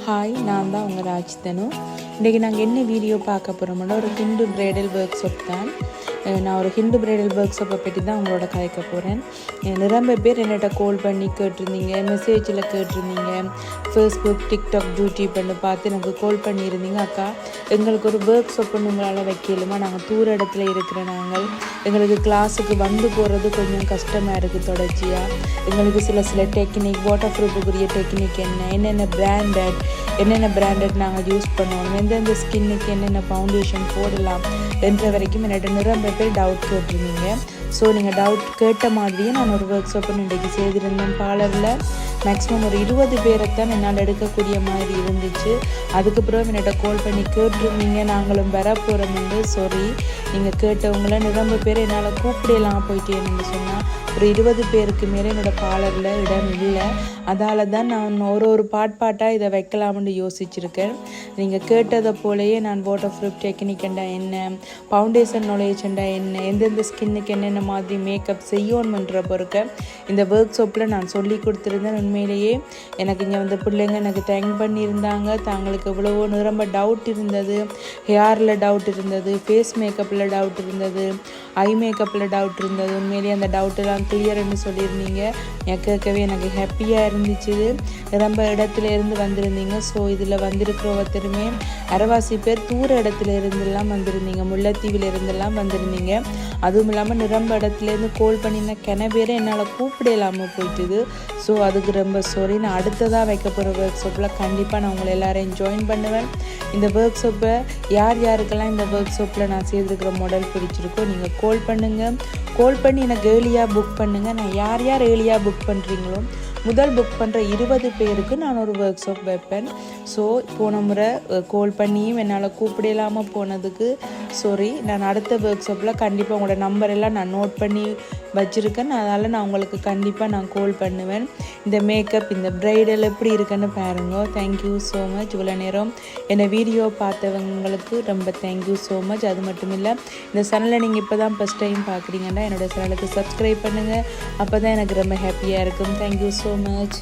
Hi, நான் தான் உங்கள் ராஜ்தனு. இன்றைக்கி நாங்கள் என்ன வீடியோ பார்க்க போகிறோம்னா ஒரு ஹிந்து பிரைடல் ஒர்க் ஷாப் தான். நான் ஒரு ஹிந்து பிரைடல் ஒர்க் ஷாப்பை பற்றி தான் உங்களோட கதைக்க போகிறேன். நிறைய பேர் என்னிட்ட கால் பண்ணி கேட்டிருந்தீங்க, மெசேஜில் கேட்டிருந்தீங்க, ஃபேஸ்புக், டிக்டாக், யூடியூப்னு பார்த்து எனக்கு கால் பண்ணியிருந்தீங்க. அக்கா, எங்களுக்கு ஒரு ஒர்க் ஷாப்புன்னு உங்களால் வைக்கலுமா? நாங்கள் தூர இடத்துல இருக்கிற எங்களுக்கு கிளாஸுக்கு வந்து போகிறது கொஞ்சம் கஷ்டமாக இருக்குது தொடர்ச்சியாக. எங்களுக்கு சில டெக்னிக், வாட்டர் ப்ரூஃபுக்குரிய டெக்னிக் என்னென்ன பிராண்டட் நாங்கள் யூஸ் பண்ணுவோம், எந்தெந்த ஸ்கின்னுக்கு என்னென்ன ஃபவுண்டேஷன் போடலாம் என்ற வரைக்கும் என்னோட நிறைய பேர் டவுட் கேட்டிருந்தீங்க. ஸோ நீங்கள் டவுட் கேட்ட மாதிரியே நான் ஒரு ஒர்க் ஷாப்புன்னு இன்றைக்கி செய்திருந்தேன். பார்லரில் மேக்ஸிமம் ஒரு 20 பேரைத்தான் என்னால் எடுக்கக்கூடிய மாதிரி இருந்துச்சு. அதுக்கப்புறம் என்னோட கால் பண்ணி கேட்டிருந்தீங்க, நாங்களும் வர போகிறோம்னு. சாரி, நீங்கள் கேட்டவங்கள நிறைய பேர் என்னால் கூப்பிடலாம் போயிட்டேன்னு சொன்னால் ஒரு 20 பேருக்கு மேலே என்னோடய பார்லரில் இடம் இல்லை. அதால் தான் நான் ஒரு பாட்டாக இதை வைக்கலாம்னு யோசிச்சுருக்கேன். நீங்கள் கேட்டதை போலேயே நான் வாட்டர் ப்ரூஃப் டெக்னிக்கண்டா என்ன, ஃபவுண்டேஷன் நாலேஜண்டா என்ன, எந்தெந்த ஸ்கின்னுக்கு என்னென்ன மாதிரி மேக்கப் செய்யணுன்ற பொறுக்க இந்த ஒர்க் ஷாப்பில் நான் சொல்லி கொடுத்துருந்தேன். உண்மையிலேயே எனக்கு இங்கே வந்து பிள்ளைங்க எனக்கு தேங்க் பண்ணியிருந்தாங்க. தாங்களுக்கு எவ்வளவோ நிரம்ப டவுட் இருந்தது, ஹேரில் டவுட் இருந்தது, ஃபேஸ் மேக்கப்பில் டவுட் இருந்தது, ஐ மேக்கப்பில் டவுட் இருந்தது. உண்மையிலேயே அந்த டவுட்டெல்லாம் கிளியர்னு சொல்லியிருந்தீங்க. கேட்கவே எனக்கு ஹாப்பியாக இருந்துச்சு. ரொம்ப இடத்துல இருந்து வந்திருந்தீங்க. ஸோ இதில் வந்திருக்கிற ஒருத்தருமே அரைவாசி பேர் தூர இடத்துல இருந்தெல்லாம் வந்திருந்தீங்க, முல்லைத்தீவில் இருந்தெல்லாம் வந்திருந்தீங்க. அதுவும் இல்லாமல் நிரம்ப இடத்துலேருந்து கால் பண்ணின பேரை என்னால் கூப்பிட இல்லாமல் போயிட்டுது. ஸோ அதுக்கு ரொம்ப சாரி. நான் அடுத்ததாக வைக்க போகிற ஒர்க் ஷாப்பில் கண்டிப்பாக நான் உங்களை எல்லாரையும் ஜாயின் பண்ணுவேன். இந்த ஒர்க் ஷாப்பை யாருக்கெல்லாம் இந்த ஒர்க் ஷாப்பில் நான் செய்திருக்கிற மாடல் பிடிச்சிருக்கோ நீங்கள் கால் பண்ணுங்கள். கால் பண்ணி எனக்கு ஏர்லியாக புக் பண்ணுங்கள். நான் யார் ஏர்லியாக புக் பண்ணுறீங்களோ முதல் புக் பண்ணுற 20 பேருக்கு நான் ஒரு ஒர்க் ஷாப் வைப்பேன். ஸோ போன முறை கால் பண்ணியும் என்னால் கூப்பிடலாமல் போனதுக்கு சாரி. நான் அடுத்த ஒர்க் ஷாப்பில் கண்டிப்பாக உங்களோட நம்பரெல்லாம் நான் நோட் பண்ணி வச்சுருக்கேன். அதனால் நான் உங்களுக்கு கண்டிப்பாக நான் கால் பண்ணுவேன். இந்த மேக்கப், இந்த ப்ரைடல் எப்படி இருக்குன்னு பாருங்க. Thank you so much. இவ்வளோ நேரம் என்னை வீடியோ பார்த்தவங்களுக்கு ரொம்ப தேங்க்யூ ஸோ மச். அது மட்டும் இல்லை, இந்த சேனலை நீங்கள் இப்போ தான் ஃபஸ்ட் டைம் பார்க்குறீங்கன்னா என்னோடய சேனலுக்கு சப்ஸ்கிரைப் பண்ணுங்கள். அப்போ தான் எனக்கு ரொம்ப ஹாப்பியாக இருக்கும். Thank you so much.